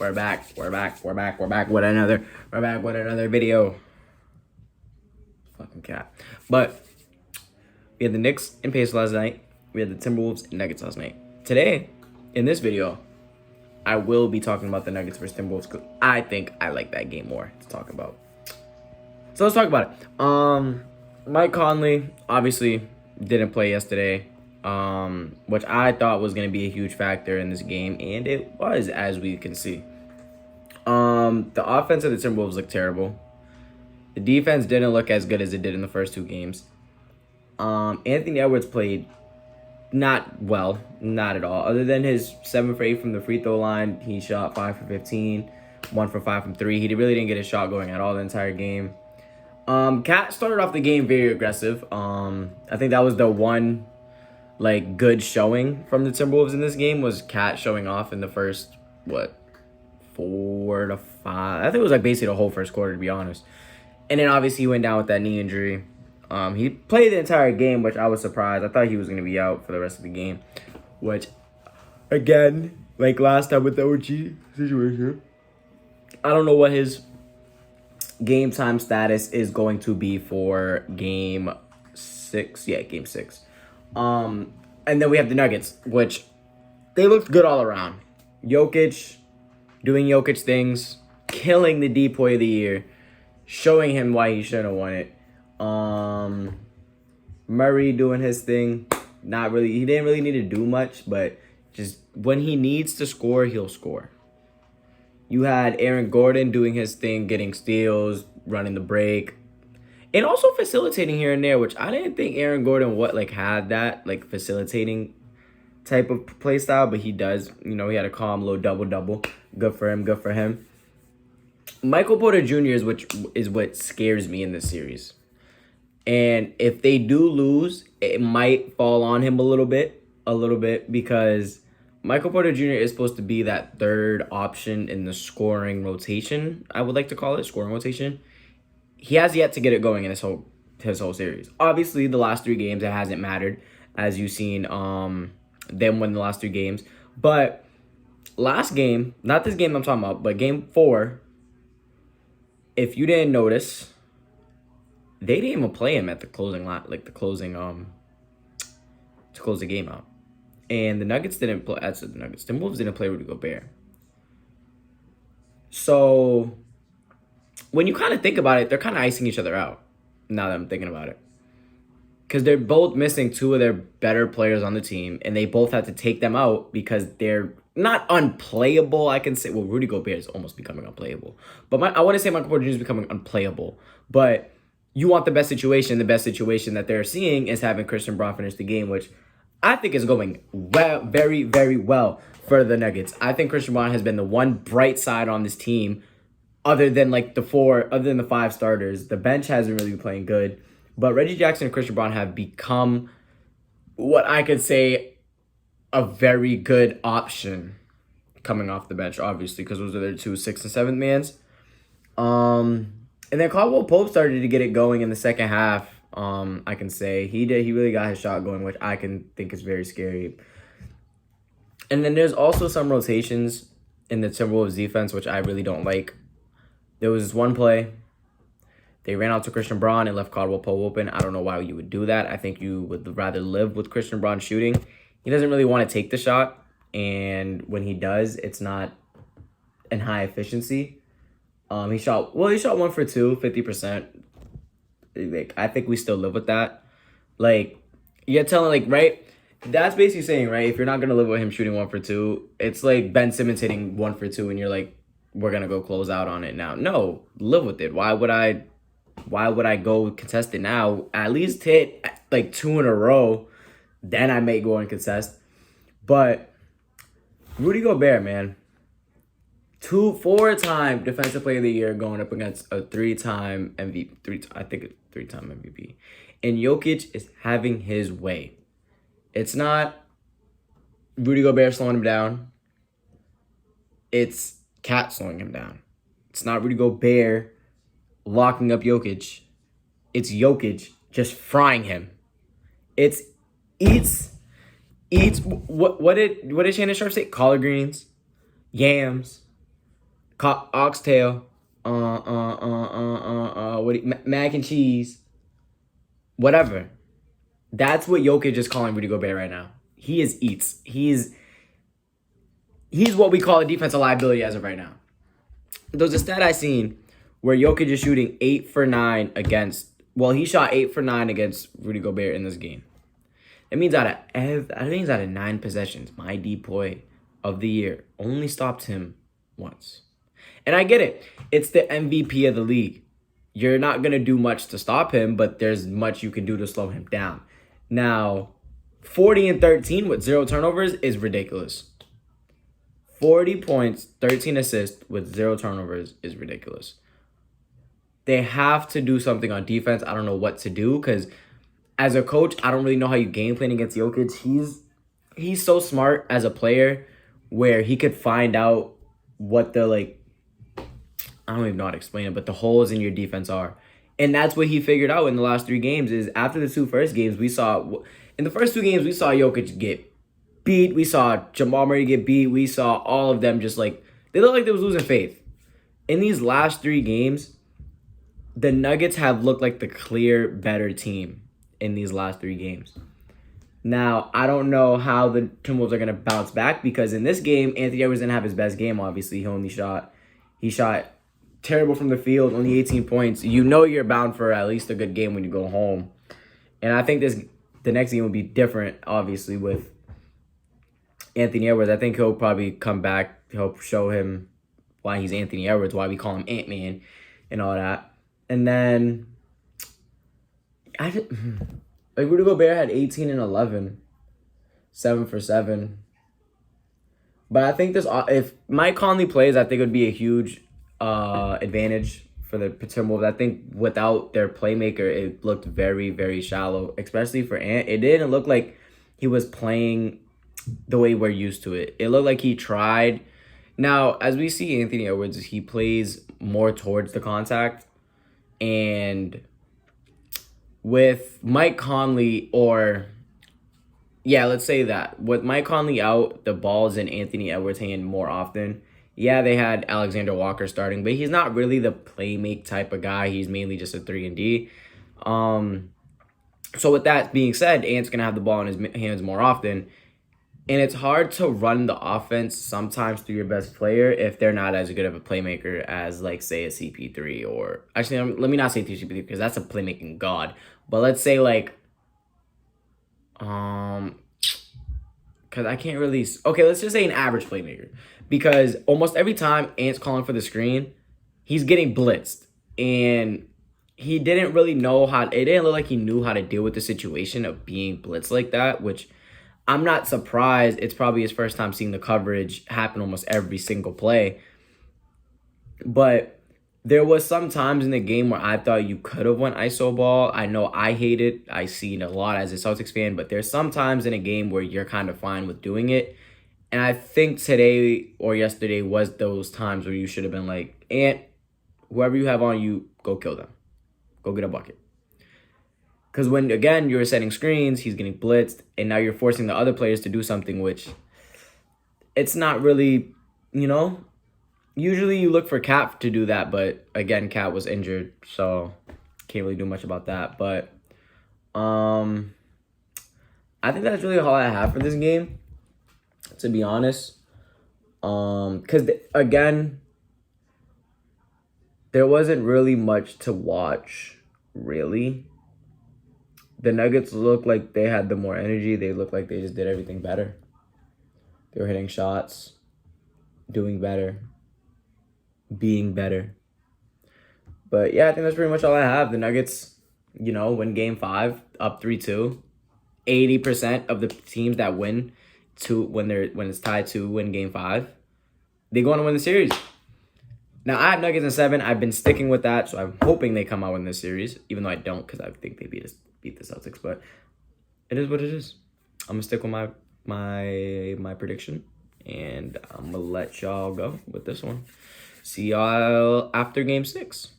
We're back with another video. Fucking cat. But we had the Knicks and Pacers last night. We had the Timberwolves and Nuggets last night. Today, in this video, I will be talking about the Nuggets versus Timberwolves because I think I like that game more to talk about. So let's talk about it. Mike Conley obviously didn't play yesterday, which I thought was going to be a huge factor in this game, and it was, as we can see. The offense of the Timberwolves looked terrible. The defense didn't look as good as it did in the first two games. Anthony Edwards played not well, not at all. Other than his 7 for 8 from the free throw line, he shot 5 for 15, 1 for 5 from 3. He really didn't get a shot going at all the entire game. Cat started off the game very aggressive. I think that was the one good showing from the Timberwolves in this game was Cat showing off in the first 4 to 5. I think it was basically the whole first quarter, to be honest. And then obviously he went down with that knee injury. He played the entire game, which I was surprised. I thought he was going to be out for the rest of the game. Which, again, like last time with the OG situation, I don't know what his game time status is going to be for game 6. Yeah, game 6. And then we have the Nuggets, which they looked good all around. Jokic doing Jokic things, killing the DPOY of the year, showing him why he shouldn't have won it. Murray doing his thing. Not really. He didn't really need to do much, but just when he needs to score, he'll score. You had Aaron Gordon doing his thing, getting steals, running the break, and also facilitating here and there, which I didn't think Aaron Gordon had that facilitating type of play style, but he does. You know, he had a calm little double. Good for him. Good for him. Michael Porter Jr. is what scares me in this series. And if they do lose, it might fall on him a little bit, because Michael Porter Jr. is supposed to be that third option in the scoring rotation, I would like to call it, scoring rotation. He has yet to get it going in his whole series. Obviously, the last 3 games, it hasn't mattered, as you've seen them win the last 3 games. But last game, not this game I'm talking about, but game 4, if you didn't notice, they didn't even play him at the closing to close the game out. And the Nuggets didn't play. That's the Nuggets. The Wolves didn't play Rudy Gobert. So when you kind of think about it, they're kind of icing each other out. Now that I'm thinking about it, because they're both missing 2 of their better players on the team, and they both had to take them out because they're not unplayable. I can say, well, Rudy Gobert is almost becoming unplayable, but I want to say Michael Porter Jr. is becoming unplayable. But you want the best situation. The best situation that they're seeing is having Christian Braun finish the game, which I think is going well, very, very well for the Nuggets. I think Christian Braun has been the one bright side on this team, other than the 5 starters. The bench hasn't really been playing good, but Reggie Jackson and Christian Braun have become what I could say a very good option coming off the bench, obviously, because those are their 2 6th and 7th mans. And then Caldwell Pope started to get it going in the second half. I can say he did. He really got his shot going, which I can think is very scary. And then there's also some rotations in the Timberwolves defense, which I really don't like. There was this one play. They ran out to Christian Braun and left Caldwell Pope open. I don't know why you would do that. I think you would rather live with Christian Braun shooting. He doesn't really want to take the shot. And when he does, it's not in high efficiency. He shot 1 for 2, 50%. I think we still live with that. You're telling, right? That's basically saying, right, if you're not going to live with him shooting 1 for 2, it's like Ben Simmons hitting 1 for 2, and you're like, we're going to go close out on it now. No, live with it. Why would I go contest it now? At least hit, 2 in a row. Then I may go and contest. But Rudy Gobert, man. 4-time Defensive Player of the Year going up against a 3-time MVP. 3-time MVP. And Jokic is having his way. It's not Rudy Gobert slowing him down. It's Cat slowing him down. It's not Rudy Gobert locking up Jokic. It's Jokic just frying him. It's eats. What did Shannon Sharp say? Collard greens, yams, Oxtail, mac and cheese, whatever. That's what Jokic is calling Rudy Gobert right now. He is eats. He's what we call a defensive liability as of right now. There's a stat I seen where Jokic is shooting 8 for 9 against. Well, he shot 8 for 9 against Rudy Gobert in this game. That means I think it's out of 9 possessions, my DPOY of the year only stopped him once. And I get it. It's the MVP of the league. You're not going to do much to stop him, but there's much you can do to slow him down. Now, 40 and 13 with 0 turnovers is ridiculous. 40 points, 13 assists with 0 turnovers is ridiculous. They have to do something on defense. I don't know what to do because as a coach, I don't really know how you game plan against Jokic. He's so smart as a player where he could find out what the, like, I don't even know how to explain it, but the holes in your defense are. And that's what he figured out in the last 3 games is after the 2 first games, in the first 2 games, we saw Jokic get beat. We saw Jamal Murray get beat. We saw all of them just like, they looked like they was losing faith. In these last 3 games, the Nuggets have looked like the clear better team in these last 3 games. Now, I don't know how the Timberwolves are going to bounce back because in this game, Anthony Edwards didn't have his best game, obviously. He shot terrible from the field, only 18 points. You know you're bound for at least a good game when you go home. And I think the next game will be different, obviously, with Anthony Edwards. I think he'll probably come back. He'll show him why he's Anthony Edwards, why we call him Ant-Man and all that. And then Rudy Gobert had 18 and 11, 7 for 7. But I think if Mike Conley plays, I think it would be a huge advantage for the Timberwolves. I think without their playmaker, it looked very, very shallow, especially for Ant. It didn't look like he was playing the way we're used to it. It looked like he tried. Now, as we see Anthony Edwards, he plays more towards the contact. And with Mike Conley, let's say that. With Mike Conley out, the ball's in Anthony Edwards' hand more often. Yeah, they had Alexander Walker starting, but he's not really the playmake type of guy. He's mainly just a 3-and-D. So with that being said, Ant's going to have the ball in his hands more often. And it's hard to run the offense sometimes through your best player if they're not as good of a playmaker as, like, say, a CP3 or... Actually, let me not say CP3 because that's a playmaking god. But let's say, like... Because I can't really... Okay, let's just say an average playmaker. Because almost every time Ant's calling for the screen, he's getting blitzed. And he didn't really know how... It didn't look like he knew how to deal with the situation of being blitzed like that, which... I'm not surprised. It's probably his first time seeing the coverage happen almost every single play. But there was some times in the game where I thought you could have went ISO ball. I know I hate it. I see it a lot as a Celtics fan. But there's some times in a game where you're kind of fine with doing it. And I think today or yesterday was those times where you should have been like, Ant, whoever you have on you, go kill them. Go get a bucket. Because when, again, you're setting screens, he's getting blitzed, and now you're forcing the other players to do something which it's not really, usually you look for Cat to do that, but, again, Cat was injured, so can't really do much about that. But I think that's really all I have for this game, to be honest. Because, again, there wasn't really much to watch, really. The Nuggets looked like they had the more energy. They looked like they just did everything better. They were hitting shots, doing better, being better. But yeah, I think that's pretty much all I have. The Nuggets, win Game 5, up 3-2. 80% of the teams that win when it's tied to win Game 5, they go on to win the series. Now, I have Nuggets in 7. I've been sticking with that, so I'm hoping they come out in this series, even though I don't because I think they beat the Celtics. But it is what it is. I'm going to stick with my prediction, and I'm going to let y'all go with this one. See y'all after Game 6.